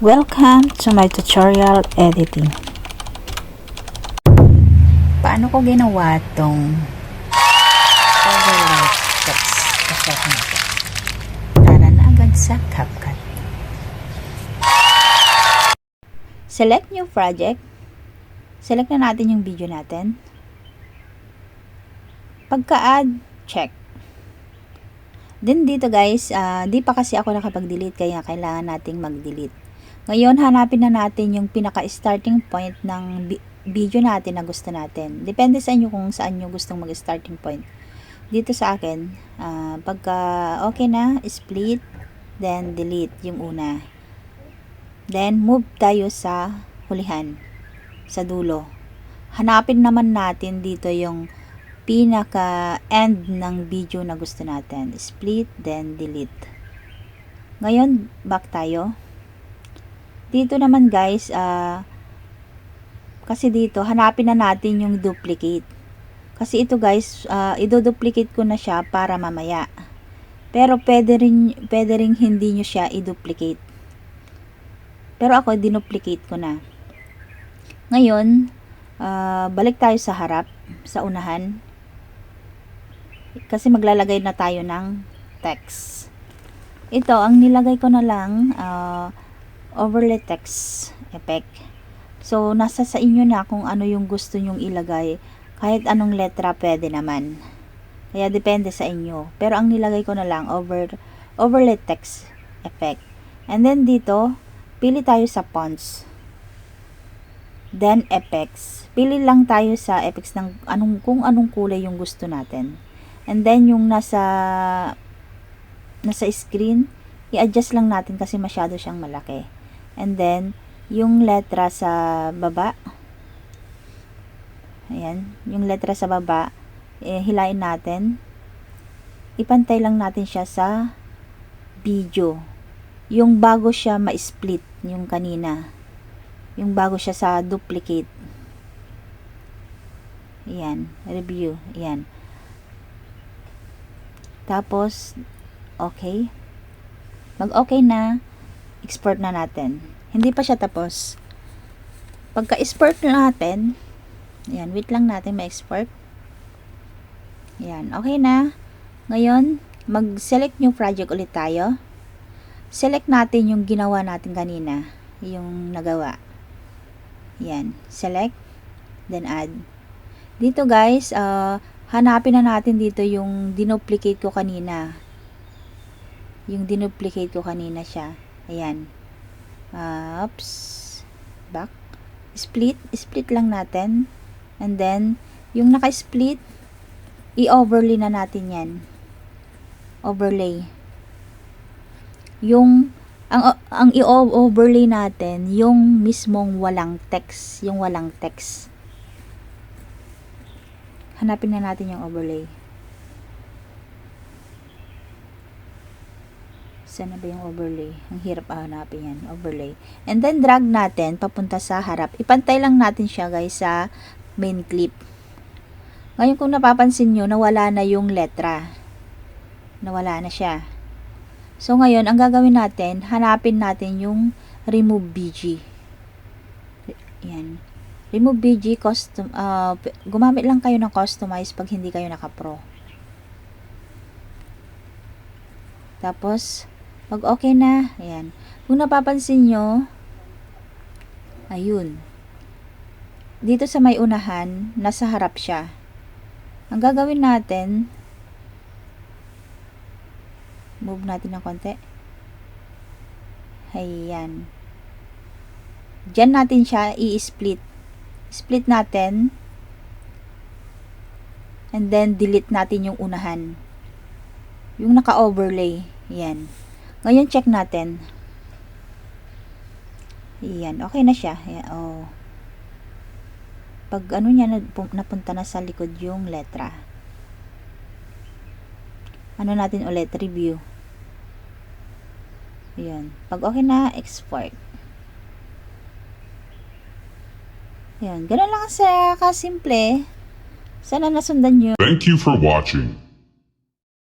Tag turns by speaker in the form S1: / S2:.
S1: Welcome to my tutorial editing. Paano ko ginawa tong overlay text effect nito? Tara na agad sa CapCut. Select new project. Select na natin yung video natin. Pagka-add, check. Then dito guys, di pa kasi ako nakapag-delete kaya kailangan nating mag-delete. Ngayon, hanapin na natin yung pinaka-starting point ng video natin na gusto natin. Depende sa inyo kung saan nyo gustong mag-starting point. Dito sa akin, pagka okay na, split, then delete yung una. Then, move tayo sa hulihan, sa dulo. Hanapin naman natin dito yung pinaka-end ng video na gusto natin. Split, then delete. Ngayon, back tayo. Dito naman guys, kasi dito, hanapin na natin yung duplicate. Kasi ito guys, i-duplicate ko na siya para mamaya. Pero pwede ring hindi nyo siya i-duplicate. Pero ako, dinuplicate ko na. Ngayon, balik tayo sa harap, sa unahan. Kasi maglalagay na tayo ng text. Ito, ang nilagay ko na lang, overlay text effect. So, nasa sa inyo na kung ano yung gusto nyong ilagay. Kahit anong letra pwede naman. Kaya depende sa inyo. Pero ang nilagay ko na lang, overlay text effect. And then dito, pili tayo sa fonts. Then effects. Pili lang tayo sa effects ng kung anong kulay yung gusto natin. And then yung nasa screen, i-adjust lang natin kasi masyado siyang malaki. And then yung letra sa baba, ayan, yung letra sa baba, hilain natin. Ipantay lang natin siya sa video. Yung bago siya ma-split, yung kanina. Yung bago siya sa duplicate. Ayan, review. Ayan. Tapos, okay. Mag-okay na, export na natin. Hindi pa siya tapos. Pagka-export natin, ayan, wait lang natin ma-export. Ayan, okay na. Ngayon, mag-select new project ulit tayo. Select natin yung ginawa natin kanina. Yung nagawa. Ayan, select, then add. Dito guys, hanapin na natin dito yung dinuplicate ko kanina. Yung dinuplicate ko kanina siya. Ayan. Oops. Back. Split lang natin. And then, yung naka-split, i-overlay na natin yan. Overlay. Ang i-overlay natin, yung mismong walang text. Yung walang text. Hanapin na natin yung overlay. Sana ba yung overlay? Ang hirap hanapin yan. Overlay. And then, drag natin papunta sa harap. Ipantay lang natin siya guys sa main clip. Ngayon kung napapansin nyo, nawala na yung letra. Nawala na siya. So, ngayon, ang gagawin natin, hanapin natin yung remove BG. Yan. Remove BG, gumamit lang kayo ng customize pag hindi kayo naka-pro. Tapos, pag okay na, ayan. Kung napapansin nyo, ayun. Dito sa may unahan, nasa harap siya. Ang gagawin natin, move natin ng konti. Ayan. Diyan natin siya i-split. Split natin. And then, delete natin yung unahan. Yung naka-overlay. Yan. Ngayon, check natin. Yan. Okay na siya. Yan. Oh. Pag ano niya, napunta na sa likod yung letra. Ano natin ulit? Review. Yan. Pag okay na, export. Yan. Ganun lang sa kasimple. Sana nasundan nyo.
S2: Thank you for watching.